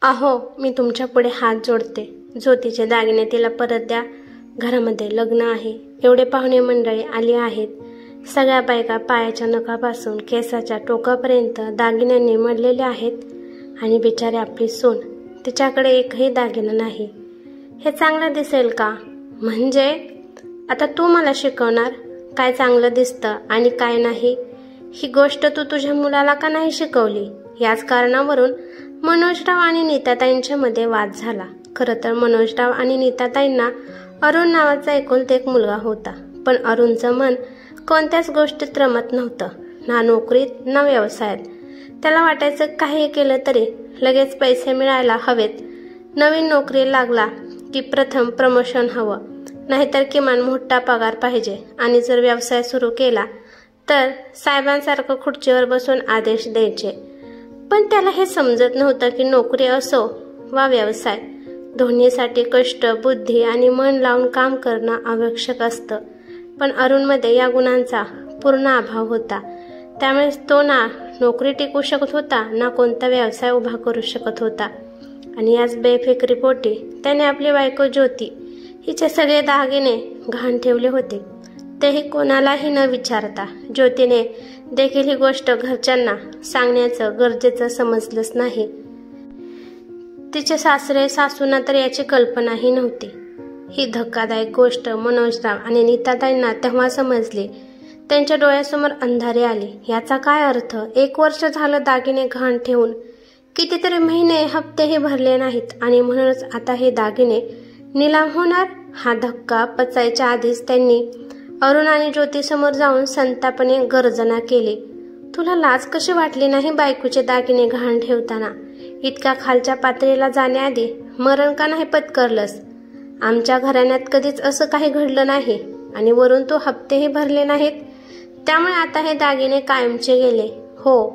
अहो, मी तुमच्या पुढे हात जोडते. ज्योतीचे दागिने तिला परत द्या. घरामध्ये लग्न आहे. एवढे पाहुणे मंडळी आली आहेत. सगळ्या बायका पायाच्या नखापासून केसाच्या टोकापर्यंत दागिन्यांनी मडलेल्या आहेत. आणि बिचारी आपली सून, तिच्याकडे एकही दागिना नाही. हे चांगलं दिसेल का? म्हणजे आता तू मला शिकवणार काय चांगलं दिसतं आणि काय नाही? ही गोष्ट तू तुझ्या मुलाला का नाही शिकवली? याच कारणावरून मनोजराव आणि नीताताईंच्या मध्ये वाद झाला. खरं तर मनोजराव आणि नीताताईंना अरुण नावाचा एकुलता एक मुलगा होता. पण अरुणचं मन कोणत्याच गोष्टीत रमत नव्हतं, ना नोकरीत ना व्यवसायात. त्याला वाटायचं काही केलं तरी लगेच पैसे मिळायला हवेत. नवीन नोकरी लागला की प्रथम प्रमोशन हवं, नाहीतर किमान मोठा पगार पाहिजे. आणि जर व्यवसाय सुरू केला तर साहेबांसारखं खुर्चीवर बसून आदेश द्यायचे. पण त्याला हे समजत नव्हतं की नोकरी असो वा व्यवसाय, दोन्हीसाठी कष्ट, बुद्धी आणि मन लावून काम करणं आवश्यक असतं. पण अरुणमध्ये या गुणांचा पूर्ण अभाव होता. त्यामुळे तो ना नोकरी टिकू शकत होता, ना कोणता व्यवसाय उभा करू शकत होता. आणि याच बेफिक्रीपोटी त्याने आपली बायको ज्योती हिचे सगळे दागिने गहाण ठेवले होते, तेही कोणालाही न विचारता. ज्योतीने देखील ही गोष्ट घरच्यांना सांगण्याचं गरजेचं समजलंच नाही. तिचे सासरे सासूंना तर याची कल्पनाही नव्हती. ही धक्कादायक गोष्ट मनोजराव आणि नीताताईंना तेव्हा समजली. त्यांच्या डोळ्यासमोर अंधारे आले. याचा काय अर्थ? 1 वर्ष झालं दागिने गहाण ठेवून, कितीतरी महिने हप्तेही भरले नाहीत आणि म्हणूनच आता हे दागिने निलाम होणार. हा धक्का पचायच्या आधीच त्यांनी अरुण आणि ज्योतीसमोर जाऊन संतापाने गर्जना केली. तुला लाज कशी वाटली नाही बायकोचे दागिने गहाण ठेवताना? इतक्या खालच्या पातळीला जाण्याआधी मरण का नाही पत्करलंस? आमच्या घराण्यात कधीच असं काही घडलं नाही आणि वरून तो हप्तेही भरले नाहीत. त्यामुळे आता हे दागिने कायमचे गेले. हो,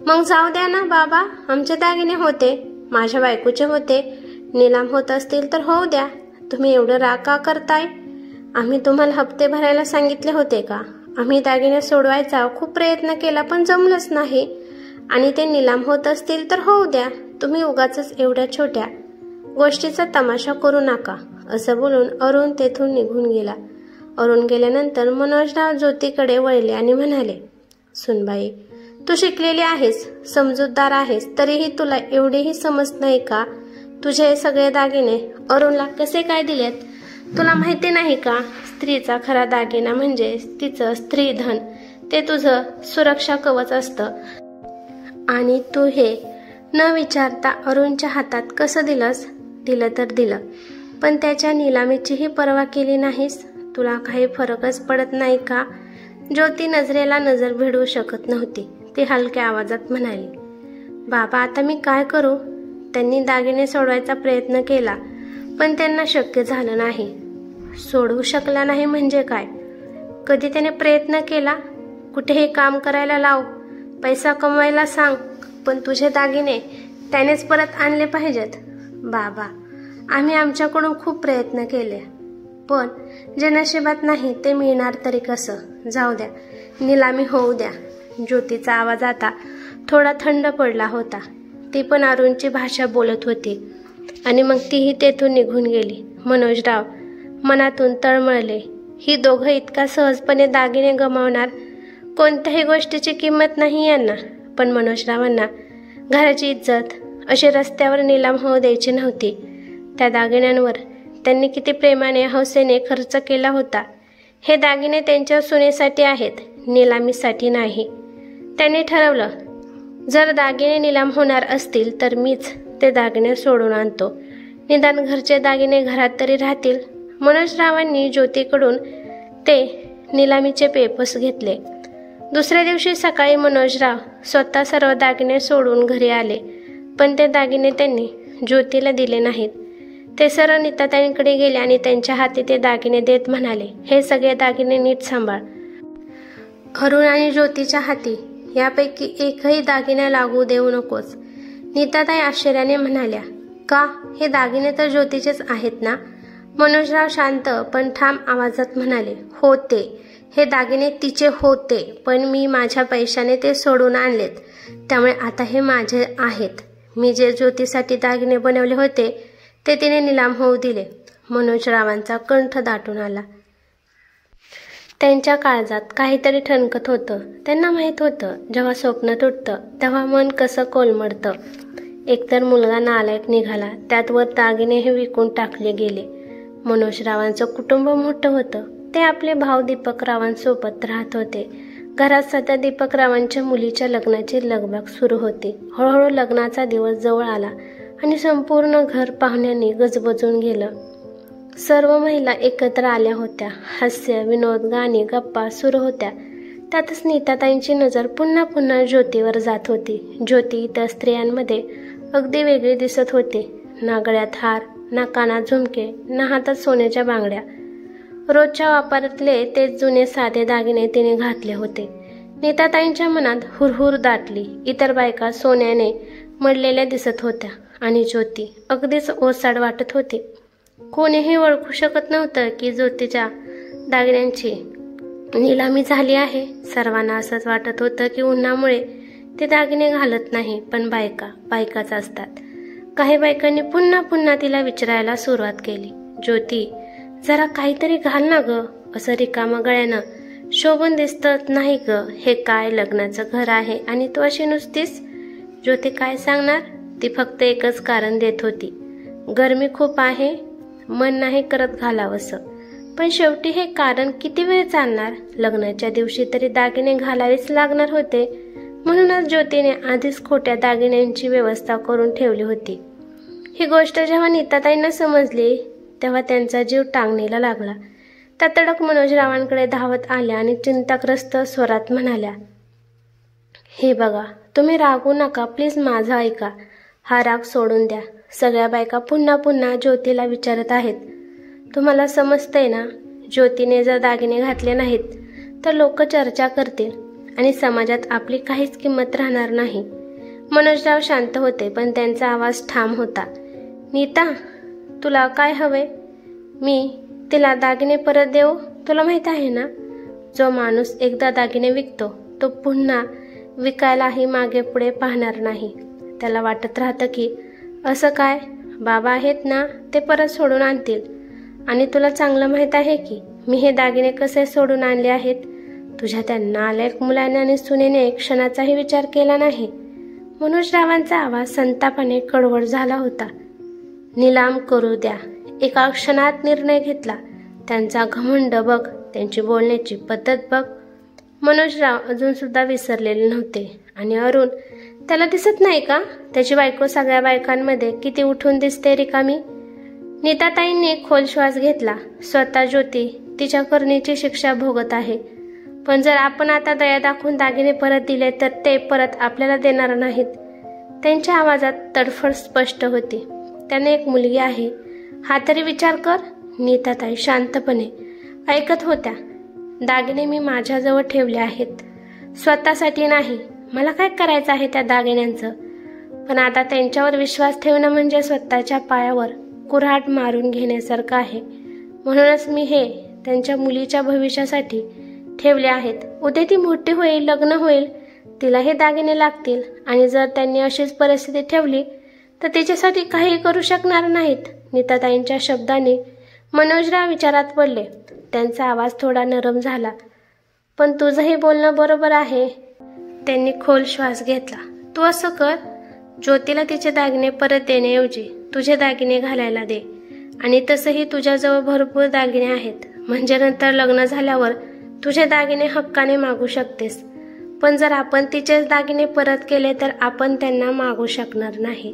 मग जाऊ द्या ना बाबा. आमचे दागिने होते, माझ्या बायकोचे होते. निलाम होत असतील तर होऊ द्या. तुम्ही एवढं राग का करताय? आम्ही तुम्हाला हप्ते भरायला सांगितले होते का? आम्ही दागिने सोडवायचा खूप प्रयत्न केला पण जमलंच नाही. आणि ते निलाम होत असतील तर होऊ द्या. तुम्ही उगाचच एवढ्या छोट्या गोष्टीचा तमाशा करू नका, असं बोलून अरुण तेथून निघून गेला. अरुण गेल्यानंतर मनोजराव ज्योतीकडे वळले आणि म्हणाले, सुनबाई, तू शिकलेली आहेस, समजूतदार आहेस, तरीही तुला एवढीही समज नाही का? तुझे सगळे दागिने अरुणला कसे काय दिलेत? तुला माहिती नाही का? स्त्रीचा खरा दागिना म्हणजे तिचं स्त्रीधन. ते तुझं सुरक्षा कवच असतं. आणि तू हे न विचारता अरुणच्या हातात कसं दिलंस? दिलं तर दिलं, पण त्याच्या निलामीचीही पर्वा केली नाहीस. तुला काही फरकच पडत नाही का? ज्योती नजरेला नजर भिडवू शकत नव्हती. ती हलक्या आवाजात म्हणाली, बाबा, आता मी काय करू? त्यांनी दागिने सोडवायचा प्रयत्न केला पण त्यांना शक्य झालं नाही. सोडवू शकला नाही म्हणजे काय? कधी त्याने प्रयत्न केला? कुठेही काम करायला लाव, पैसा कमवायला सांग, पण तुझे दागिने त्यानेच परत आणले पाहिजेत. बाबा, आम्ही आमच्याकडून खूप प्रयत्न केले, पण जे नशिबात नाही ते मिळणार तरी कसं? जाऊ द्या, निलामी होऊ द्या. ज्योतीचा आवाज आता थोडा थंड पडला होता. ती पण अरुणची भाषा बोलत होती आणि मग तीही तेथून निघून गेली. मनोजराव मनातून तळमळले. ही दोघं इतका सहजपणे दागिने गमावणार? कोणत्याही गोष्टीची किंमत नाही यांना. पण मनोजरावांना घराची इज्जत अशी रस्त्यावर निलाम होऊ द्यायची नव्हती. त्या दागिन्यांवर त्यांनी किती प्रेमाने हौसेने खर्च केला होता. हे दागिने त्यांच्या सुनेसाठी आहेत, निलामीसाठी नाही. त्यांनी ठरवलं, जर दागिने निलाम होणार असतील तर मीच ते दागिने सोडून आणतो. निदान घरचे दागिने घरात तरी राहतील. मनोजरावांनी ज्योतीकडून ते निलामीचे पेपर्स घेतले. दुसऱ्या दिवशी सकाळी मनोजराव स्वतः सर्व दागिने सोडून घरी आले, पण ते दागिने त्यांनी ज्योतीला दिले नाहीत. ते सरळ नीताताईंकडे गेले आणि त्यांच्या हाती ते दागिने देत म्हणाले, हे सगळे दागिने नीट सांभाळ. अरुण आणि ज्योतीच्या हाती यापैकी एकही दागिना लागू देऊ नकोस. नीताताई आश्चर्याने म्हणाल्या, का? हे दागिने तर ज्योतीचेच आहेत ना? मनोजराव शांत पण ठाम आवाजात म्हणाले, होते. हे दागिने तिचे होते, पण मी माझ्या पैशाने ते सोडून आणलेत. त्यामुळे आता हे माझे आहेत. मी जे ज्योतीसाठी दागिने बनवले होते ते तिने निलाम होऊ दिले. मनोजरावांचा कंठ दाटून आला. त्यांच्या काळजात काहीतरी ठणकत होतं. त्यांना माहीत होतं, जेव्हा स्वप्न तुटतं तेव्हा मन कसं कोलमडतं. एकतर मुलगा नालायक निघाला, त्यात वर दागिनेही विकून टाकले गेले. मनोजरावांचं कुटुंब मोठं होतं. ते आपले भाऊ दीपकरावांसोबत राहत होते. घरात सध्या दीपकरावांच्या मुलीच्या लग्नाची लगबग सुरू होती. हळूहळू लग्नाचा दिवस जवळ आला आणि संपूर्ण घर पाहुण्यांनी गजबजून गेलं. सर्व महिला एकत्र आल्या होत्या. हास्य, विनोद, गाणी, गप्पा सुरू होत्या. त्यातच नीताताईंची नजर पुन्हा पुन्हा ज्योतीवर जात होती. ज्योती इतर स्त्रियांमध्ये अगदी वेगळी दिसत होती. ना गळ्यात हार, ना कानात झुमके, ना हातात सोन्याच्या बांगड्या. रोजच्या वापरातले तेच जुने साधे दागिने तिने घातले होते. नीताताईंच्या मनात हुरहुर दाटली. इतर बायका सोन्याने मडलेल्या दिसत होत्या आणि ज्योती अगदीच ओसाड वाटत होती. कोणीही ओळखू शकत नव्हतं की ज्योतीच्या दागिन्यांची निलामी झाली आहे. सर्वांना असंच वाटत होतं की उन्हामुळे ते दागिने घालत नाही, पण बायकाच असतात. काही बायकांनी पुन्हा पुन्हा तिला विचारायला सुरुवात केली, ज्योती जरा काहीतरी घाल ना ग, असं रिकामं गळ्यानं शोभून दिसत नाही ग. हे काय लग्नाचं घर आहे आणि तू अशी नुसतीस. ज्योती काय सांगणार? ती फक्त एकच कारण देत होती, गरमी खूप आहे, मन नाही करत घालावंसं. पण शेवटी हे कारण किती वेळ चालणार? लग्नाच्या दिवशी तरी दागिने घालावेच लागणार होते. म्हणूनच ज्योतीने आधीच खोट्या दागिन्यांची व्यवस्था करून ठेवली होती. ही गोष्ट जेव्हा नीताताईंना समजली तेव्हा त्यांचा जीव टांगणीला लागला. त्या तडक मनोजरावांकडे धावत आल्या आणि चिंताग्रस्त स्वरात म्हणाल्या, हे बघा, तुम्ही रागू नका प्लीज, माझं ऐका. हा राग सोडून द्या. सगळ्या बायका पुन्हा पुन्हा ज्योतीला विचारत आहेत, तुम्हाला समजतंय ना? ज्योतीने जर दागिने घातले नाहीत तर लोक चर्चा करतील आणि समाजात आपली काहीच किंमत राहणार नाही. मनोजराव शांत होते, पण त्यांचा आवाज ठाम होता. नीता, तुला काय हवंय? मी तिला दागिने परत देऊ? तुला माहित आहे ना, जो माणूस एकदा दागिने विकतो तो पुन्हा विकायलाही मागे पुढे पाहणार नाही. त्याला वाटत राहतं की असं काय, बाबा आहेत ना, ते परत सोडून आणतील. आणि तुला चांगलं माहीत आहे की मी हे दागिने कसे सोडून आणले आहेत. तुझ्या त्या नालायक मुलाने आणि सुनेने क्षणाचाही विचार केला नाही. मनोजरावांचा आवाज संतापाने कडवड झाला होता. निलाम करू द्या. एका क्षणात निर्णय घेतला. त्यांचा घमंड बघ, त्यांची बोलण्याची पद्धत बघ. मनोजराव अजून सुद्धा विसरलेले नव्हते. आणि अरुण, त्याला दिसत नाही का त्याची बायको सगळ्या बायकांमध्ये किती उठून दिसते रिकामी? नीताताईंनी खोल श्वास घेतला. स्वतः ज्योती तिच्या करणीची शिक्षा भोगत आहे, पण जर आपण आता दया दाखवून दागिने परत दिले तर ते परत आपल्याला देणार नाहीत. त्यांच्या आवाजात तडफड स्पष्ट होती. त्याने एक मुलगी आहे, हा तरी विचार कर. नीताताई शांतपणे ऐकत होत्या. दागिने मी माझ्याजवळ ठेवले आहेत, स्वतःसाठी नाही. मला काय करायचं आहे त्या दागिन्यांचं? पण आता त्यांच्यावर विश्वास ठेवणं म्हणजे स्वतःच्या पायावर कुऱ्हाड मारून घेण्यासारखं आहे. म्हणूनच मी हे त्यांच्या मुलीच्या भविष्यासाठी ठेवले आहेत. उद्या ती मोठी होईल, लग्न होईल, तिला हे दागिने लागतील. आणि जर त्यांनी अशीच परिस्थिती ठेवली तर तिच्यासाठी काही करू शकणार नाहीत. नीताताईंच्या शब्दाने मनोजराव विचारात पडले. त्यांचा आवाज थोडा नरम झाला. पण तुझंही बोलणं बरोबर आहे. त्यांनी खोल श्वास घेतला. तू असं कर, ज्योतीला तिचे दागिने परत देण्याऐवजी तुझे दागिने घालायला दे. आणि तसंही तुझ्याजवळ भरपूर दागिने आहेत, म्हणजे नंतर लग्न झाल्यावर तुझे दागिने हक्काने मागू शकतेस. पण जर आपण तिचेच दागिने परत केले तर आपण त्यांना मागू शकणार नाही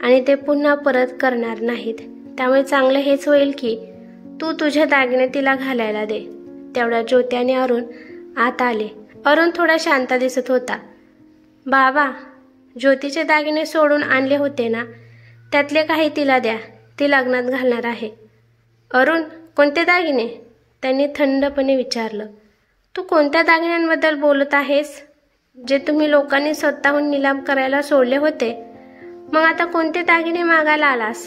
आणि ते पुन्हा परत करणार नाहीत. त्यामुळे चांगलं हेच होईल की तू तुझे दागिने तिला घालायला दे. तेवढ्या ज्योती आणि अरुण आत आले. अरुण थोडा शांत दिसत होता. बाबा, ज्योतीचे दागिने सोडून आणले होते ना, त्यातले काही तिला द्या, ती लग्नात घालणार आहे. अरुण, कोणते दागिने? त्यांनी थंडपणे विचारलं. तू कोणत्या दागिन्यांबद्दल बोलत आहेस? जे तुम्ही लोकांनी स्वतःहून निलाम करायला सोडले होते. मग आता कोणते दागिने मागायला आलास?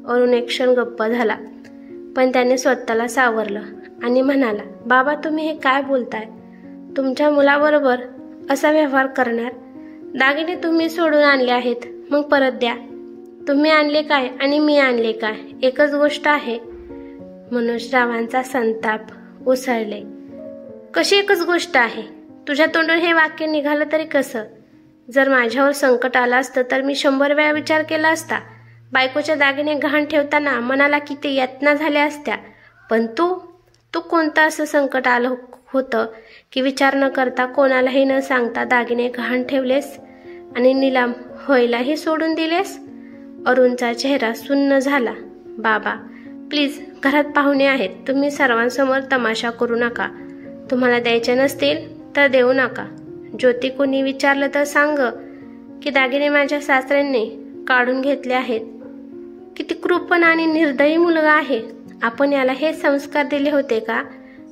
अरुण एक क्षण गप्प झाला, पण त्याने स्वतःला सावरलं आणि म्हणाला, बाबा तुम्ही हे काय बोलताय? तुमच्या मुलाबरोबर असा व्यवहार करणार? दागिने तुम्ही सोडून आणले आहेत, मग परत द्या. तुम्ही आणले काय आणि मी आणले काय एकच गोष्ट आहे. मनोजरावांचा संताप उसळले. कशी एकच गोष्ट आहे? तुझ्या तोंडून हे वाक्य निघालं तरी कसं? जर माझ्यावर संकट आलं असतं तर मी 100 वेळा विचार केला असता. बायकोच्या दागिने गहाण ठेवताना मनाला किती यातना झाल्या असत्या. पण तू कोणतं असं संकट आलं होतं की विचार न करता कोणालाही न सांगता दागिने गहाण ठेवलेस आणि निलाम व्हायलाही सोडून दिलेस? अरुणचा चेहरा सुन्न झाला. बाबा प्लीज, घरात पाहुणे आहेत. तुम्ही सर्वांसमोर तमाशा करू नका. तुम्हाला द्यायचे नसतील तर देऊ नका. ज्योती कोणी विचारलं तर सांग की दागिने माझ्या सासऱ्यांनी काढून घेतले आहेत. किती क्रूरपण आणि निर्दयी मुलगा आहे. आपण याला हे संस्कार दिले होते का?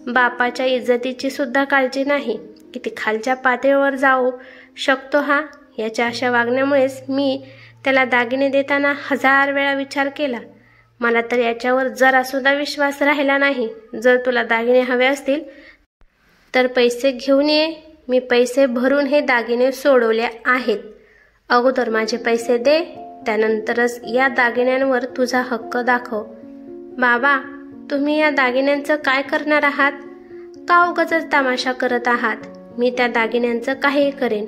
बापाच्या इज्जतीची सुद्धा काळजी नाही. किती खालच्या पातळीवर जाऊ शकतो हा. याच्या अशा वागण्यामुळेच मी त्याला दागिने देताना 1000 वेळा विचार केला. मला तर याच्यावर जरा सुद्धा विश्वास राहिला नाही. जर तुला दागिने हवे असतील तर पैसे घेऊन ये. मी पैसे भरून हे दागिने सोडवले आहेत. अगोदर माझे पैसे दे, त्यानंतरच या दागिन्यांवर तुझा हक्क दाखव. बाबा, तुम्ही या दागिन्यांचं काय करणार आहात? का उगाचच तमाशा करत आहात? मी त्या दागिन्यांचं काहीही करेन,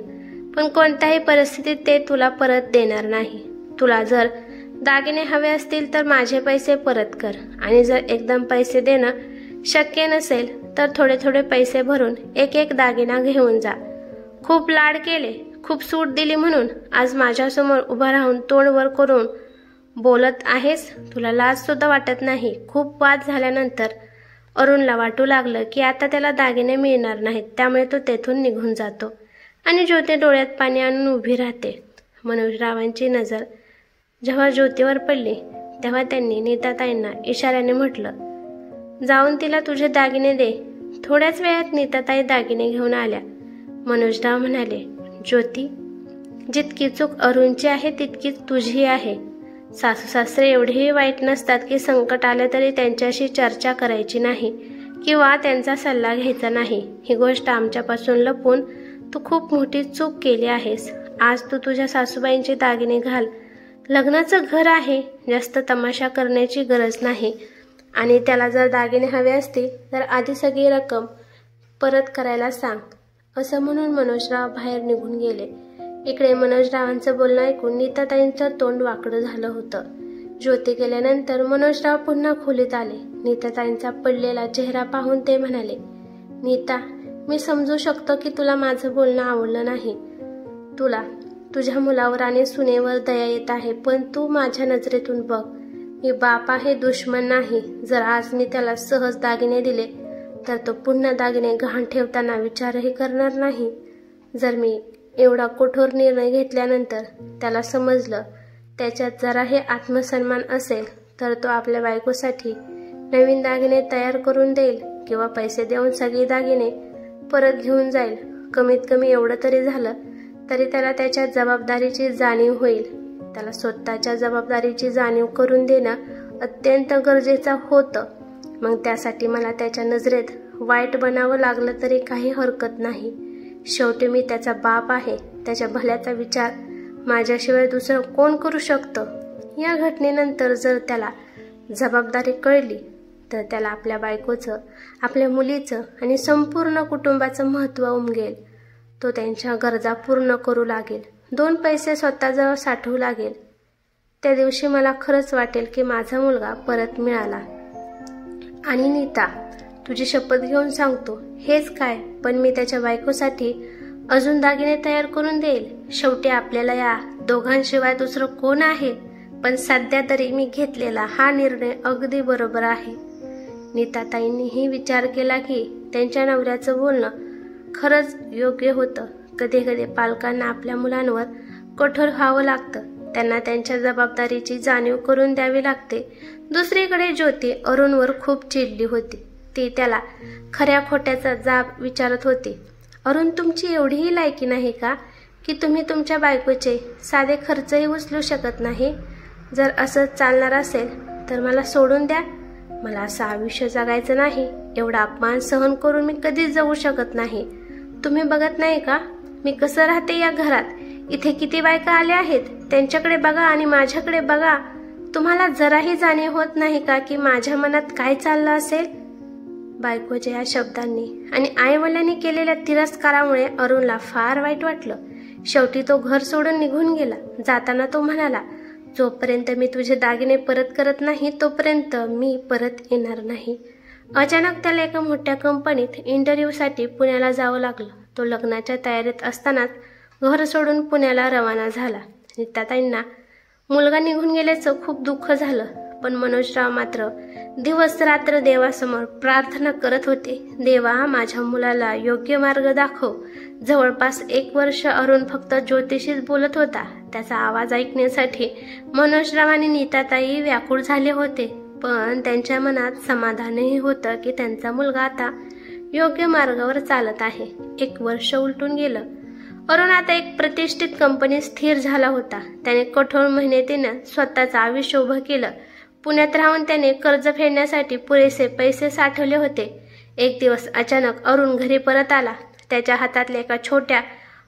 पण कोणत्याही परिस्थितीत ते तुला परत देणार नाही. तुला जर दागिने हवे असतील तर माझे पैसे परत कर, आणि जर एकदम पैसे देणं शक्य नसेल तर थोडे थोडे पैसे भरून एक एक दागिना घेऊन जा. खूप लाड केले, खूप सूट दिली म्हणून आज माझ्यासमोर उभा राहून तोंड वर करून बोलत आहेस? तुला लाज सुद्धा वाटत नाही. खूप वाद झाल्यानंतर अरुणला वाटू लागलं की आता त्याला दागिने मिळणार नाहीत, त्यामुळे तो तेथून निघून जातो आणि ज्योती डोळ्यात पाणी आणून उभी राहते. मनोजरावांची नजर जेव्हा ज्योतीवर पडली तेव्हा त्यांनी नीताताईंना इशाऱ्याने म्हटलं, जाऊन तिला तुझे दागिने दे. थोड्याच वेळात नीताताई दागिने घेऊन आल्या. मनोजराव म्हणाले, ज्योती, जितकी चूक अरुणची आहे तितकीच तुझी आहे. सासू सासरे एवढेही वाईट नसतात की संकट आलं तरी त्यांच्याशी चर्चा करायची नाही किंवा त्यांचा सल्ला घ्यायचा नाही. ही गोष्ट आमच्यापासून लपवून तू खूप मोठी चूक केली आहेस. आज तू तुझ्या सासूबाईंचे दागिने घाल. लग्नाचं घर आहे, जास्त तमाशा करण्याची गरज नाही. आणि त्याला जर दागिने हवे असतील तर आधी सगळी रक्कम परत करायला सांग. असं म्हणून मनोजराव बाहेर निघून गेले. इकडे मनोजरावांचं बोलणं ऐकून नीताताईंचं तोंड वाकडं झालं होतं. ज्योती गेल्यानंतर मनोजराव पुन्हा खोलीत आले. नीताताईंचा पडलेला चेहरा पाहून ते म्हणाले, नीता, मी समजू शकतो की तुला माझं बोलणं आवडलं नाही. तुला तुझ्या मुलावर आणि सुनेवर दया येत आहे, पण तू माझ्या नजरेतून बघ. मी बाप आहे, दुश्मन नाही. जर आज मी त्याला सहज दागिने दिले तर तो पुन्हा दागिने गहाण ठेवताना विचारही करणार नाही. जर मी एवढा कठोर निर्णय घेतल्यानंतर त्याला समजलं त्याच्यात जराही आत्मसन्मान असेल तर तो आपल्या बायकोसाठी नवीन दागिने तयार करून देईल किंवा पैसे देऊन सगळी दागिने परत घेऊन जाईल. कमीत कमी एवढं तरी झालं तरी त्याला त्याच्या जबाबदारीची जाणीव होईल. त्याला स्वतःच्या जबाबदारीची जाणीव करून देणं अत्यंत गरजेचं होतं. मग त्यासाठी मला त्याच्या नजरेत वाईट बनावं लागलं तरी काही हरकत नाही. शेवटी मी त्याचा बाप आहे. त्याच्या भल्याचा विचार माझ्याशिवाय दुसरं कोण करू शकतं? या घटनेनंतर जर त्याला जबाबदारी कळली तर त्याला आपल्या बायकोचं, आपल्या मुलीचं आणि संपूर्ण कुटुंबाचं महत्त्व उमगेल. तो त्यांच्या गरजा पूर्ण करू लागेल. 2 पैसे स्वतःजवळ साठवू लागेल. त्या दिवशी मला खरंच वाटेल की माझा मुलगा परत मिळाला. आणि नीता, तुझी शपथ घेऊन सांगतो, हेच काय, पण मी त्याच्या बायकोसाठी अजून दागिने तयार करून देईल. शेवटी आपल्याला या दोघांशिवाय दुसरं कोण आहे? पण सध्या तरी मी घेतलेला हा निर्णय अगदी बरोबर आहे. नीताताईंनीही विचार केला की त्यांच्या नवऱ्याचं बोलणं खरंच योग्य होतं. कधी कधी पालकांना आपल्या मुलांवर कठोर व्हावं लागतं. त्यांना त्यांच्या जबाबदारीची जाणीव करून द्यावी लागते. दुसरीकडे ज्योती अरुणवर खूप चिडली होती. ती त्याला खऱ्या खोट्याचा जाब विचारत होती. अरुण, तुमची एवढीही लायकी नाही का की तुम्ही तुमच्या बायकोचे साधे खर्चही उचलू शकत नाही? जर असं चालणार असेल तर मला सोडून द्या. मला असं आयुष्य जगायचं नाही. एवढा अपमान सहन करून मी कधीच जगू शकत नाही. तुम्ही बघत नाही का मी कसं राहते या घरात? इथे किती बायका आल्या आहेत. त्यांच्याकडे बघा आणि माझ्याकडे बघा. तुम्हाला जराही जाणीव होत नाही का की माझ्या मनात काय चाललं असेल? बायकोच्या या शब्दांनी आणि आईवडिलांनी केलेल्या तिरस्कारामुळे अरुणला फार वाईट वाटलं. शेवटी तो घर सोडून निघून गेला. जाताना तो म्हणाला, जोपर्यंत मी तुझे दागिने परत करत नाही तोपर्यंत मी परत येणार नाही. अचानक त्याला एका मोठ्या कंपनीत इंटरव्ह्यूसाठी पुण्याला जावं लागलं. तो लग्नाच्या तयारीत असतानाच घर सोडून पुण्याला रवाना झाला. नीताताईंना मुलगा निघून गेल्याचं खूप दुःख झालं, पण मनोजराव मात्र दिवस रात्र देवासमोर प्रार्थना करत होते. देवा, माझ्या मुलाला योग्य मार्ग दाखव. जवळपास 1 वर्ष अरुण फक्त ज्योतिषीच बोलत होता. त्याचा आवाज ऐकण्यासाठी मनोजराव आणि नीताताई व्याकुळ झाले होते, पण त्यांच्या मनात समाधानही होतं की त्यांचा मुलगा आता योग्य मार्गावर चालत आहे. 1 वर्ष उलटून गेलं. अरुण आता एक प्रतिष्ठित कंपनीत स्थिर झाला होता. त्याने कठोर मेहनतीनं स्वतःचं आयुष्य उभं केलं. पुण्यात राहून त्याने कर्ज फेडण्यासाठी पुरेसे पैसे साठवले होते. एक दिवस अचानक अरुण घरी परत आला. त्याच्या हातातल्या एका छोट्या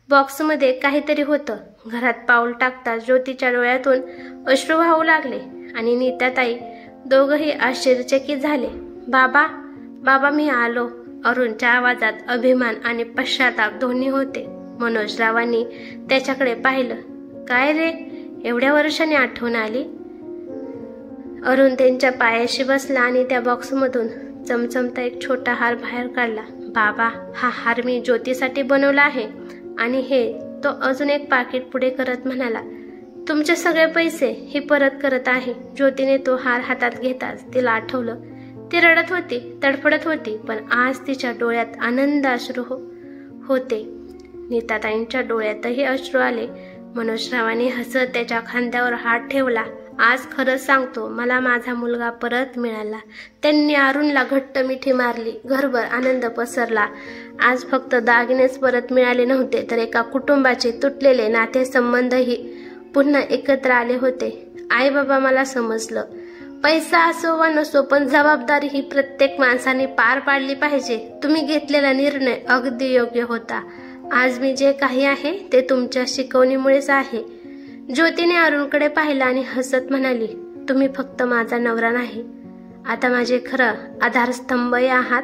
बॉक्समध्ये काहीतरी होतं. घरात पाऊल टाकताच ज्योतीच्या डोळ्यातून अश्रू वाहू लागले आणि नीताताई दोघंही आश्चर्यचकित झाले. बाबा, बाबा, मी आलो. अरुणच्या आवाजात अभिमान आणि पश्चाताप दोन्ही होते. मनोजरावांनी त्याच्याकडे पाहिलं. काय रे, एवढ्या वर्षांनी आठवण आली? अरुण त्यांच्या पायाशी बसला आणि त्या बॉक्समधून चमचमता एक छोटा हार बाहेर काढला. बाबा, हा हार मी ज्योतीसाठी बनवला आहे. आणि हे तो अजून एक पाकिट पुढे करत म्हणाला, तुमचे सगळे पैसे ही परत करत आहे. ज्योतीने तो हार हातात घेताच तिला आठवलं. ती रडत होती, तडफडत होती, पण आज तिच्या डोळ्यात आनंद अश्रू होते. नीताताईंच्या डोळ्यातही अश्रू आले. मनोजरावांनी हसत त्याच्या खांद्यावर हात ठेवला. आज खरंच सांगतो, मला माझा मुलगा परत मिळाला. त्यांनी अरुणला घट्ट मिठी मारली. घरभर आनंद पसरला. आज फक्त दागिनेच परत मिळाले नव्हते, तर एका कुटुंबाचे तुटलेले नातेसंबंधही पुन्हा एकत्र आले होते. आई बाबा, मला समजलं, पैसा असो वा नसो, पण जबाबदारी ही प्रत्येक माणसाने पार पाडली पाहिजे. तुम्ही घेतलेला निर्णय अगदी योग्य होता. आज मी जे काही आहे ते तुमच्या शिकवणीमुळेच आहे. ज्योतीने अरुणकडे पाहिलं आणि हसत म्हणाली, तुम्ही फक्त माझा नवरा नाही, आता माझे खरं आधारस्तंभही आहात.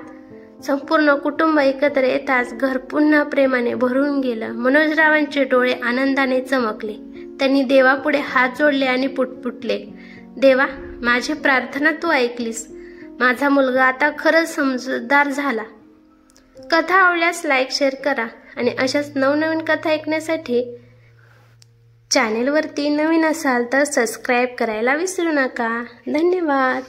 संपूर्ण कुटुंब एकत्र येताच घर पुन्हा प्रेमाने भरून गेलं. मनोजरावांचे डोळे आनंदाने चमकले. त्यांनी देवापुढे हात जोडले आणि पुटपुटले, देवा, माझी प्रार्थना तू ऐकलीस. माझा मुलगा आता खरंच समजूतदार झाला. कथा आवडल्यास लाईक, शेअर करा आणि अशाच नवनवीन कथा ऐकण्यासाठी चॅनेलवरती नवीन असाल तर सबस्क्राईब करायला विसरू नका. धन्यवाद.